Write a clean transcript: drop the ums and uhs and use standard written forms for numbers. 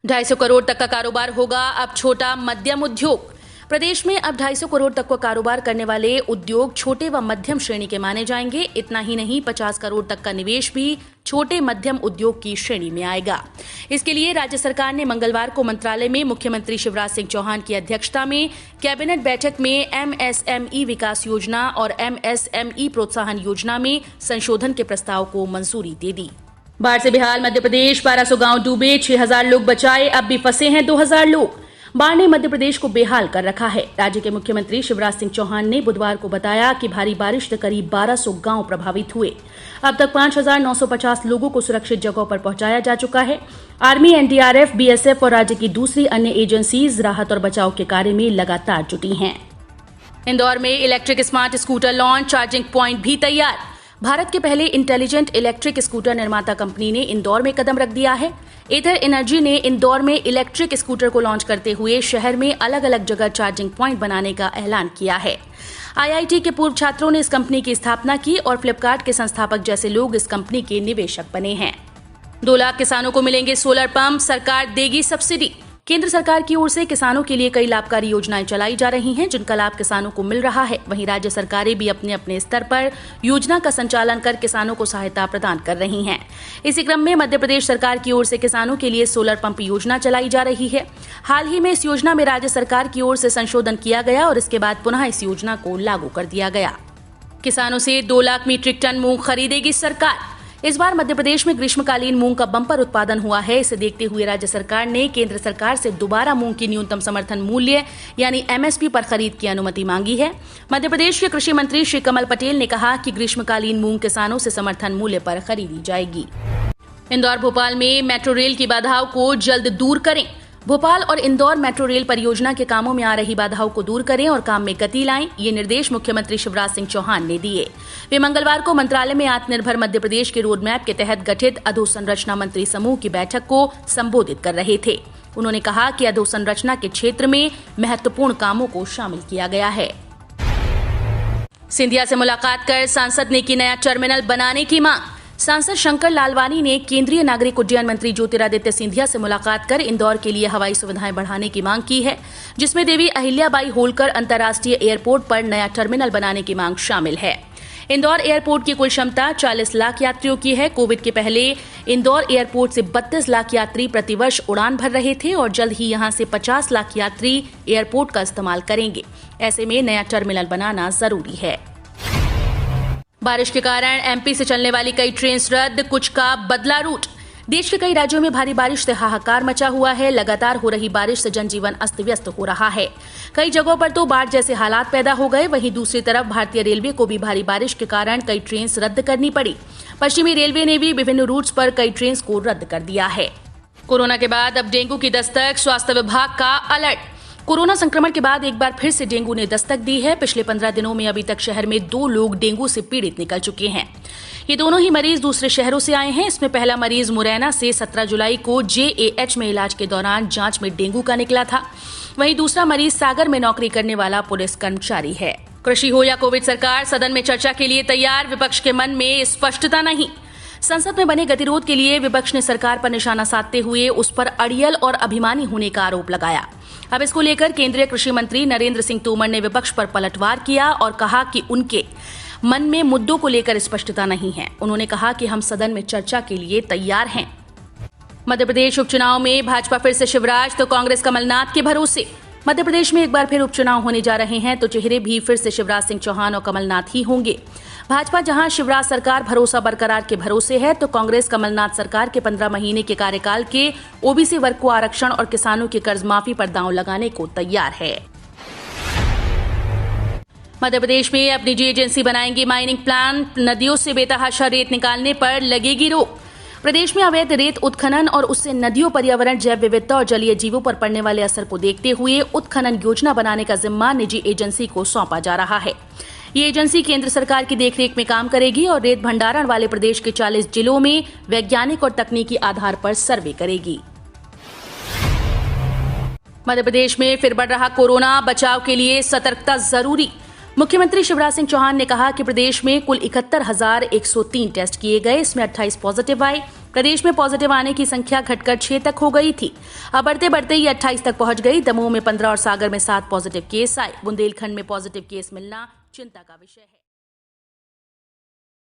250 करोड़ तक का कारोबार होगा अब छोटा मध्यम उद्योग। प्रदेश में अब 250 करोड़ तक का कारोबार करने वाले उद्योग छोटे व मध्यम श्रेणी के माने जाएंगे। इतना ही नहीं, 50 करोड़ तक का निवेश भी छोटे मध्यम उद्योग की श्रेणी में आएगा। इसके लिए राज्य सरकार ने मंगलवार को मंत्रालय में मुख्यमंत्री शिवराज सिंह चौहान की अध्यक्षता में कैबिनेट बैठक में एमएसएमई विकास योजना और एमएसएमई प्रोत्साहन योजना में संशोधन के प्रस्ताव को मंजूरी दे दी। बाढ़ से बेहाल मध्य प्रदेश, 1200 गांव डूबे, 6000 लोग बचाए, अब भी फंसे हैं 2000 लोग। बाढ़ ने मध्य प्रदेश को बेहाल कर रखा है। राज्य के मुख्यमंत्री शिवराज सिंह चौहान ने बुधवार को बताया कि भारी बारिश से करीब 1200 गांव प्रभावित हुए। अब तक 5950 लोगों को सुरक्षित जगहों पर पहुंचाया जा चुका है। आर्मी, एनडीआरएफ, बीएसएफ और राज्य की दूसरी अन्य एजेंसीज राहत और बचाव के कार्य में लगातार जुटी हैं। इंदौर में electric smart scooter launch, charging point भी तैयार। भारत के पहले इंटेलिजेंट इलेक्ट्रिक स्कूटर निर्माता कंपनी ने इंदौर में कदम रख दिया है। एथर एनर्जी ने इंदौर में इलेक्ट्रिक स्कूटर को लॉन्च करते हुए शहर में अलग अलग जगह चार्जिंग प्वाइंट बनाने का ऐलान किया है। आईआईटी के पूर्व छात्रों ने इस कंपनी की स्थापना की और फ्लिपकार्ट के संस्थापक जैसे लोग इस कंपनी के निवेशक बने हैं। 2 लाख किसानों को मिलेंगे सोलर पंप, सरकार देगी सब्सिडी। केंद्र सरकार की ओर से किसानों के लिए कई लाभकारी योजनाएं चलाई जा रही हैं, जिनका लाभ किसानों को मिल रहा है। वहीं राज्य सरकारें भी अपने अपने स्तर पर योजना का संचालन कर किसानों को सहायता प्रदान कर रही हैं। इसी क्रम में मध्य प्रदेश सरकार की ओर से किसानों के लिए सोलर पंप योजना चलाई जा रही है। हाल ही में इस योजना में राज्य सरकार की ओर से संशोधन किया गया और इसके बाद पुनः इस योजना को लागू कर दिया गया। किसानों से 2 लाख मीट्रिक टन मूंग खरीदेगी सरकार। इस बार मध्य प्रदेश में ग्रीष्मकालीन मूंग का बम्पर उत्पादन हुआ है। इसे देखते हुए राज्य सरकार ने केंद्र सरकार से दोबारा मूंग की न्यूनतम समर्थन मूल्य यानी एमएसपी पर खरीद की अनुमति मांगी है। मध्य प्रदेश के कृषि मंत्री श्री कमल पटेल ने कहा कि ग्रीष्मकालीन मूंग किसानों से समर्थन मूल्य पर खरीदी जाएगी। इंदौर भोपाल में मेट्रो रेल की बाधाओं को जल्द दूर करें। भोपाल और इंदौर मेट्रो रेल परियोजना के कामों में आ रही बाधाओं को दूर करें और काम में गति लाएं। ये निर्देश मुख्यमंत्री शिवराज सिंह चौहान ने दिए। वे मंगलवार को मंत्रालय में आत्मनिर्भर मध्य प्रदेश के रोड मैप के तहत गठित अधोसंरचना मंत्री समूह की बैठक को संबोधित कर रहे थे। उन्होंने कहा कि अधोसंरचना के क्षेत्र में महत्वपूर्ण कामों को शामिल किया गया है। सिंधिया से मुलाकात कर सांसद ने की नया टर्मिनल बनाने की मांग। सांसद शंकर लालवानी ने केंद्रीय नागरिक उड्डयन मंत्री ज्योतिरादित्य सिंधिया से मुलाकात कर इंदौर के लिए हवाई सुविधाएं बढ़ाने की मांग की है, जिसमें देवी अहिल्याबाई होलकर अंतर्राष्ट्रीय एयरपोर्ट पर नया टर्मिनल बनाने की मांग शामिल है। इंदौर एयरपोर्ट की कुल क्षमता 40 लाख यात्रियों की है। कोविड के पहले इंदौर एयरपोर्ट से 32 लाख यात्री प्रतिवर्ष उड़ान भर रहे थे और जल्द ही यहां से 50 लाख यात्री एयरपोर्ट का इस्तेमाल करेंगे। ऐसे में नया टर्मिनल बनाना जरूरी है। बारिश के कारण एमपी से चलने वाली कई ट्रेन रद्द, कुछ का बदला रूट। देश के कई राज्यों में भारी बारिश से हाहाकार मचा हुआ है। लगातार हो रही बारिश से जनजीवन अस्त व्यस्त हो रहा है। कई जगहों पर तो बाढ़ जैसे हालात पैदा हो गए। वहीं दूसरी तरफ भारतीय रेलवे को भी भारी बारिश के कारण कई ट्रेन रद्द करनी पड़ी। पश्चिमी रेलवे ने भी विभिन्न रूट्स पर कई ट्रेन को रद्द कर दिया है। कोरोना के बाद अब डेंगू की दस्तक, स्वास्थ्य विभाग का अलर्ट। कोरोना संक्रमण के बाद एक बार फिर से डेंगू ने दस्तक दी है। पिछले 15 दिनों में अभी तक शहर में 2 लोग डेंगू से पीड़ित निकल चुके हैं। ये दोनों ही मरीज दूसरे शहरों से आए हैं। इसमें पहला मरीज मुरैना से 17 जुलाई को जेएएच में इलाज के दौरान जांच में डेंगू का निकला था। वहीं दूसरा मरीज सागर में नौकरी करने वाला पुलिस कर्मचारी है। कृषि हो या कोविड, सरकार सदन में चर्चा के लिए तैयार। विपक्ष के मन में स्पष्टता नहीं। संसद में बने गतिरोध के लिए विपक्ष ने सरकार पर निशाना साधते हुए उस पर अड़ियल और अभिमानी होने का आरोप लगाया। अब इसको लेकर केंद्रीय कृषि मंत्री नरेंद्र सिंह तोमर ने विपक्ष पर पलटवार किया और कहा कि उनके मन में मुद्दों को लेकर स्पष्टता नहीं है। उन्होंने कहा कि हम सदन में चर्चा के लिए तैयार हैं। मध्य प्रदेश उपचुनाव में भाजपा फिर से शिवराज तो कांग्रेस कमलनाथ के भरोसे। मध्य प्रदेश में एक बार फिर उपचुनाव होने जा रहे हैं तो चेहरे भी फिर से शिवराज सिंह चौहान और कमलनाथ ही होंगे। भाजपा जहां शिवराज सरकार भरोसा बरकरार के भरोसे है, तो कांग्रेस कमलनाथ सरकार के 15 महीने के कार्यकाल के ओबीसी वर्ग को आरक्षण और किसानों की कर्ज माफी पर दांव लगाने को तैयार है। मध्य प्रदेश में अब निजी एजेंसी बनाएंगी माइनिंग प्लांट। नदियों से बेतहाशा रेत निकालने पर लगेगी रोक। प्रदेश में अवैध रेत उत्खनन और उससे नदियों, पर्यावरण, जैव विविधता और जलीय जीवों पर पड़ने वाले असर को देखते हुए उत्खनन योजना बनाने का जिम्मा निजी एजेंसी को सौंपा जा रहा है। ये एजेंसी केंद्र सरकार की देखरेख में काम करेगी और रेत भंडारण वाले प्रदेश के 40 जिलों में वैज्ञानिक और तकनीकी आधार पर सर्वे करेगी। मध्य प्रदेश में फिर बढ़ रहा कोरोना, बचाव के लिए सतर्कता जरूरी। मुख्यमंत्री शिवराज सिंह चौहान ने कहा कि प्रदेश में कुल 71,103 टेस्ट किए गए। इसमें 28 पॉजिटिव आए। प्रदेश में पॉजिटिव आने की संख्या घटकर 6 तक हो गई थी। अब बढ़ते बढ़ते ये 28 तक पहुंच गई। दमोह में 15 और सागर में 7 पॉजिटिव केस आए। बुंदेलखंड में पॉजिटिव केस मिलना चिंता का विषय है।